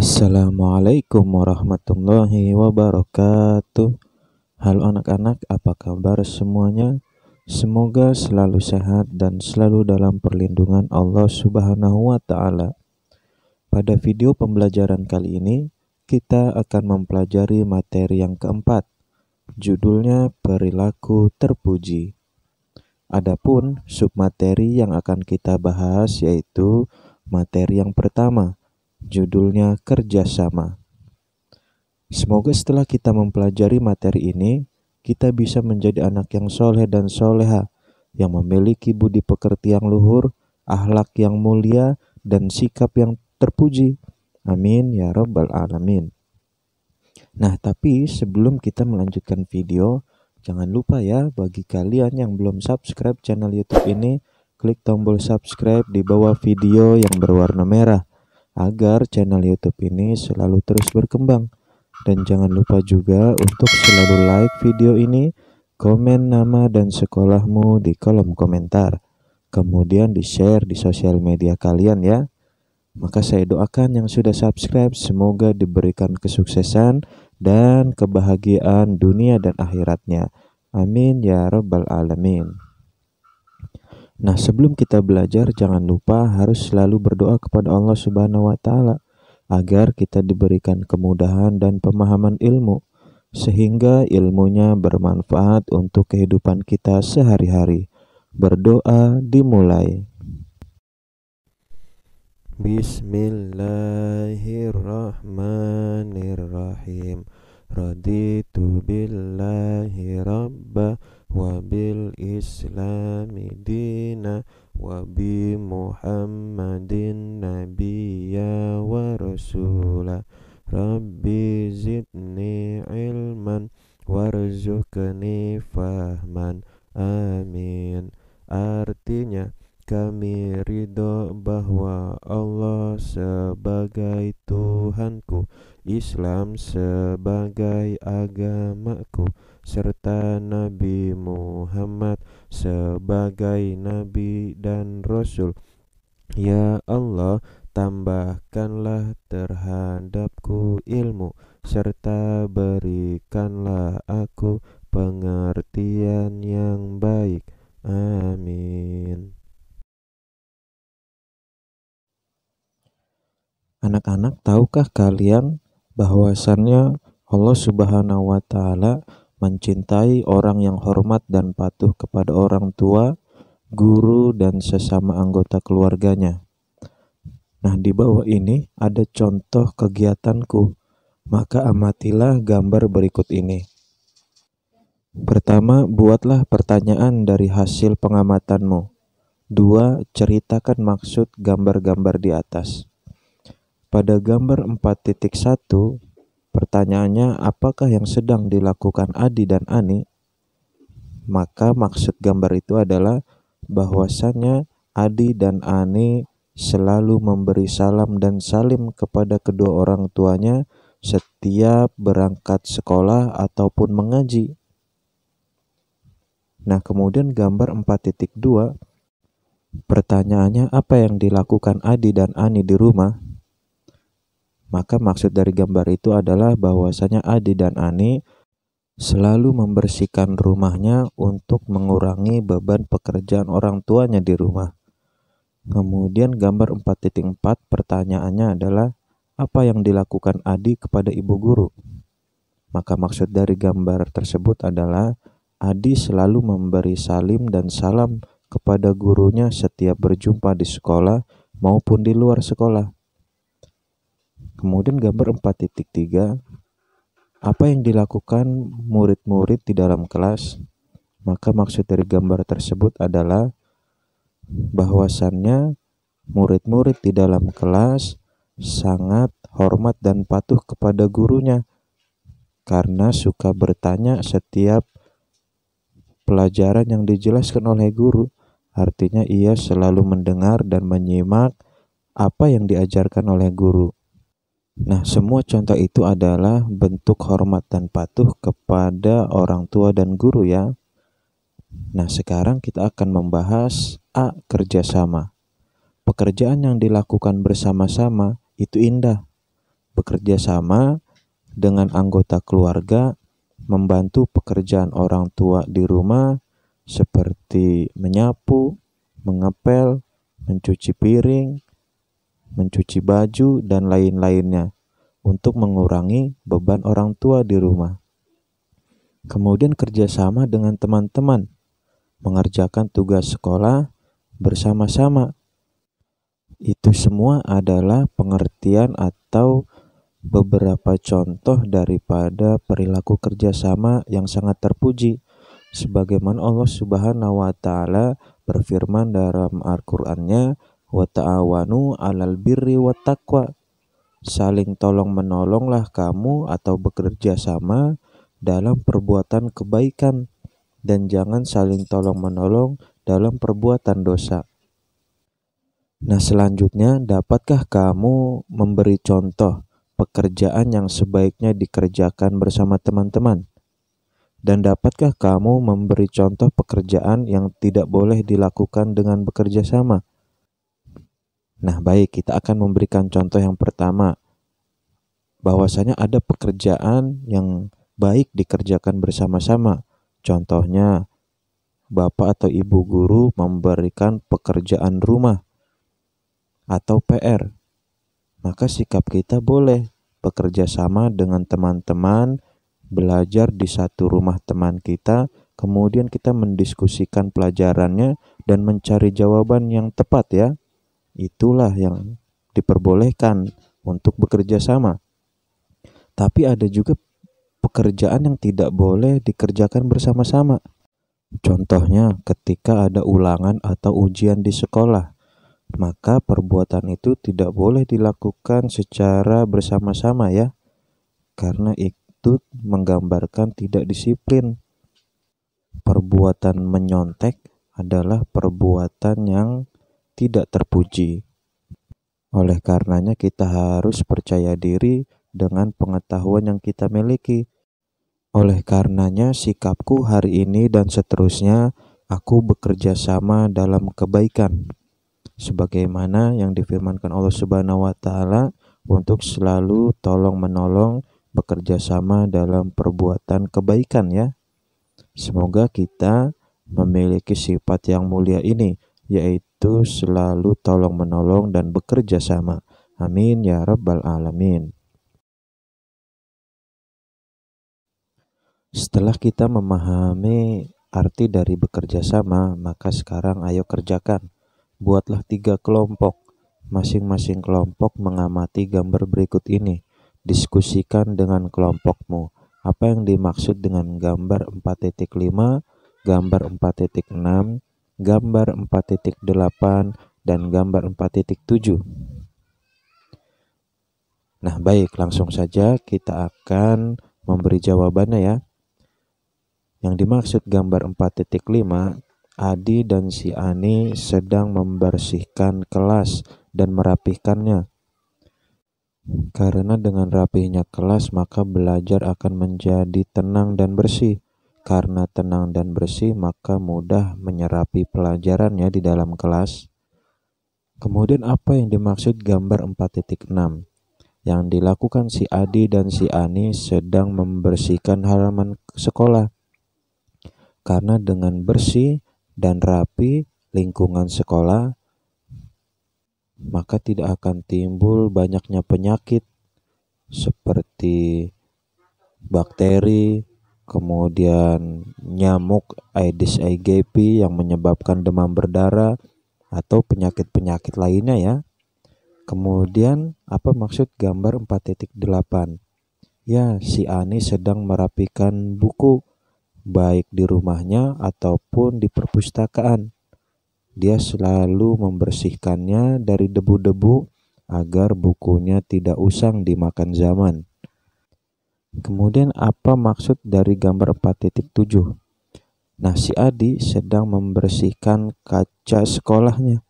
Assalamualaikum warahmatullahi wabarakatuh. Halo anak-anak, apa kabar semuanya? Semoga selalu sehat dan selalu dalam perlindungan Allah Subhanahu wa Ta'ala. Pada video pembelajaran kali ini, kita akan mempelajari materi yang keempat. Judulnya Perilaku Terpuji. Adapun submateri yang akan kita bahas yaitu materi yang pertama, judulnya kerjasama. Semoga setelah kita mempelajari materi ini, kita bisa menjadi anak yang soleh dan soleha, yang memiliki budi pekerti yang luhur, akhlak yang mulia, dan sikap yang terpuji. Amin ya rabbal alamin. Nah, tapi sebelum kita melanjutkan video, jangan lupa ya, bagi kalian yang belum subscribe channel YouTube ini, klik tombol subscribe di bawah video yang berwarna merah, agar channel YouTube ini selalu terus berkembang. Dan jangan lupa juga untuk selalu like video ini, komen nama dan sekolahmu di kolom komentar, kemudian di-share di sosial media kalian ya. Maka saya doakan yang sudah subscribe semoga diberikan kesuksesan dan kebahagiaan dunia dan akhiratnya. Amin ya rabbal alamin. Nah, sebelum kita belajar, jangan lupa harus selalu berdoa kepada Allah Subhanahu wa Ta'ala agar kita diberikan kemudahan dan pemahaman ilmu, sehingga ilmunya bermanfaat untuk kehidupan kita sehari-hari. Berdoa dimulai. Bismillahirrahmanirrahim. Raditu billahi rabba wa bil islami dina wa bi muhammadin nabiyya wa rasula. Rabbi zidni ilman warzuqni fahman. Amin. Artinya, kami ridho bahwa Allah sebagai Tuhanku, Islam sebagai agamaku, serta Nabi Muhammad sebagai Nabi dan Rasul. Ya Allah, tambahkanlah terhadapku ilmu, serta berikanlah aku pengertian yang baik. Amin. Anak-anak, tahukah kalian bahwasannya Allah Subhanahu wa Ta'ala mencintai orang yang hormat dan patuh kepada orang tua, guru, dan sesama anggota keluarganya? Nah, di bawah ini ada contoh kegiatanku, maka amatilah gambar berikut ini. Pertama, buatlah pertanyaan dari hasil pengamatanmu. 2. Ceritakan maksud gambar-gambar di atas. Pada gambar 4.1, pertanyaannya apakah yang sedang dilakukan Adi dan Ani? Maka maksud gambar itu adalah bahwasannya Adi dan Ani selalu memberi salam dan salim kepada kedua orang tuanya setiap berangkat sekolah ataupun mengaji. Nah, kemudian gambar 4.2, pertanyaannya apa yang dilakukan Adi dan Ani di rumah? Maka maksud dari gambar itu adalah bahwasanya Adi dan Ani selalu membersihkan rumahnya untuk mengurangi beban pekerjaan orang tuanya di rumah. Kemudian gambar 4.4, pertanyaannya adalah apa yang dilakukan Adi kepada ibu guru? Maka maksud dari gambar tersebut adalah Adi selalu memberi salim dan salam kepada gurunya setiap berjumpa di sekolah maupun di luar sekolah. Kemudian gambar 4.3, apa yang dilakukan murid-murid di dalam kelas? Maka maksud dari gambar tersebut adalah bahwasannya murid-murid di dalam kelas sangat hormat dan patuh kepada gurunya karena suka bertanya setiap pelajaran yang dijelaskan oleh guru. Artinya ia selalu mendengar dan menyimak apa yang diajarkan oleh guru. Nah, semua contoh itu adalah bentuk hormat dan patuh kepada orang tua dan guru ya. Nah, sekarang kita akan membahas A. Kerjasama. Pekerjaan yang dilakukan bersama-sama itu indah. bekerja sama dengan anggota keluarga, membantu pekerjaan orang tua di rumah seperti menyapu, mengepel, mencuci piring, mencuci baju, dan lain-lainnya untuk mengurangi beban orang tua di rumah. Kemudian kerjasama dengan teman-teman, mengerjakan tugas sekolah bersama-sama. Itu semua adalah pengertian atau beberapa contoh daripada perilaku kerjasama yang sangat terpuji. Sebagaimana Allah Subhanahu wa Ta'ala berfirman dalam Al-Qur'annya, wa ta'awanu 'alal birri wat taqwa. Saling tolong menolonglah kamu atau bekerja sama dalam perbuatan kebaikan, dan jangan saling tolong menolong dalam perbuatan dosa. Nah, selanjutnya, dapatkah kamu memberi contoh pekerjaan yang sebaiknya dikerjakan bersama teman-teman? Dan dapatkah kamu memberi contoh pekerjaan yang tidak boleh dilakukan dengan bekerja sama? Nah, baik, kita akan memberikan contoh yang pertama, bahwasanya ada pekerjaan yang baik dikerjakan bersama-sama. Contohnya, bapak atau ibu guru memberikan pekerjaan rumah atau PR. Maka sikap kita boleh bekerja sama dengan teman-teman, belajar di satu rumah teman kita, kemudian kita mendiskusikan pelajarannya dan mencari jawaban yang tepat ya. Itulah yang diperbolehkan untuk bekerja sama. Tapi ada juga pekerjaan yang tidak boleh dikerjakan bersama-sama. Contohnya ketika ada ulangan atau ujian di sekolah, maka perbuatan itu tidak boleh dilakukan secara bersama-sama ya, karena itu menggambarkan tidak disiplin. Perbuatan menyontek adalah perbuatan yang tidak terpuji. Oleh karenanya kita harus percaya diri dengan pengetahuan yang kita miliki. Oleh karenanya sikapku hari ini dan seterusnya, aku bekerja sama dalam kebaikan, sebagaimana yang difirmankan Allah Subhanahu wa Ta'ala untuk selalu tolong menolong, bekerja sama dalam perbuatan kebaikan ya. Semoga kita memiliki sifat yang mulia ini, yaitu selalu tolong menolong dan bekerja sama. Amin ya rabbal alamin. Setelah kita memahami arti dari bekerja sama, maka sekarang ayo kerjakan. Buatlah 3 kelompok. Masing-masing kelompok mengamati gambar berikut ini. Diskusikan dengan kelompokmu. Apa yang dimaksud dengan gambar 4.5, gambar 4.6, gambar 4.8, dan gambar 4.7. Nah, baik, langsung saja kita akan memberi jawabannya ya. Yang dimaksud gambar 4.5, Adi dan si Ani sedang membersihkan kelas dan merapihkannya. Karena dengan rapihnya kelas, maka belajar akan menjadi tenang dan bersih. Karena tenang dan bersih, maka mudah menyerapi pelajarannya di dalam kelas. Kemudian apa yang dimaksud gambar 4.6? Yang dilakukan si Adi dan si Ani sedang membersihkan halaman sekolah. Karena dengan bersih dan rapi lingkungan sekolah, maka tidak akan timbul banyaknya penyakit seperti bakteri, kemudian nyamuk Aedes aegypti yang menyebabkan demam berdarah atau penyakit-penyakit lainnya ya. Kemudian apa maksud gambar 4.8? Ya, si Ani sedang merapikan buku, baik di rumahnya ataupun di perpustakaan. Dia selalu membersihkannya dari debu-debu agar bukunya tidak usang dimakan zaman. Kemudian apa maksud dari gambar 4.7? Nah, si Adi sedang membersihkan kaca sekolahnya.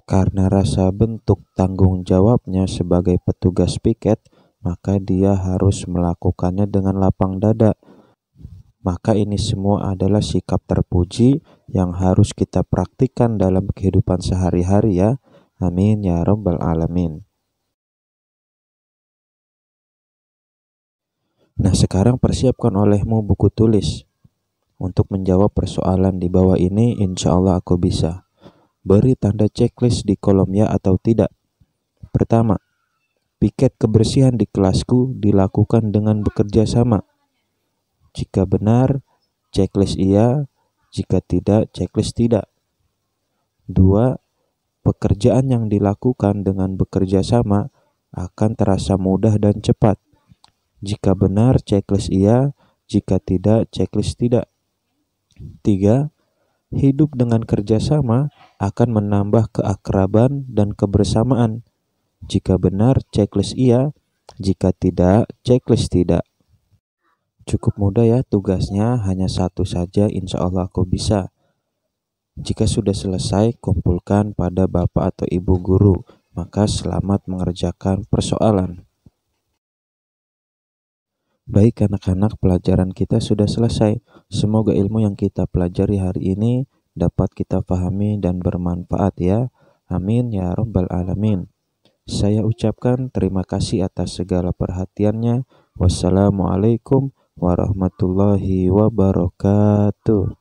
Karena rasa bentuk tanggung jawabnya sebagai petugas piket, maka dia harus melakukannya dengan lapang dada. Maka ini semua adalah sikap terpuji yang harus kita praktikkan dalam kehidupan sehari-hari ya. Amin ya rabbal alamin. Nah, sekarang persiapkan olehmu buku tulis. Untuk menjawab persoalan di bawah ini, insya Allah aku bisa. Beri tanda checklist di kolom ya atau tidak. Pertama, piket kebersihan di kelasku dilakukan dengan bekerja sama. Jika benar, checklist iya. Jika tidak, checklist tidak. 2. Pekerjaan yang dilakukan dengan bekerja sama akan terasa mudah dan cepat. Jika benar, checklist iya. Jika tidak, checklist tidak. 3. Hidup dengan kerjasama akan menambah keakraban dan kebersamaan. Jika benar, checklist iya. Jika tidak, checklist tidak. Cukup mudah ya tugasnya, hanya satu saja, insya Allah aku bisa. Jika sudah selesai, kumpulkan pada bapak atau ibu guru. Maka selamat mengerjakan persoalan. Baik anak-anak, pelajaran kita sudah selesai. Semoga ilmu yang kita pelajari hari ini dapat kita pahami dan bermanfaat ya. Amin ya rabbal alamin. Saya ucapkan terima kasih atas segala perhatiannya. Wassalamualaikum warahmatullahi wabarakatuh.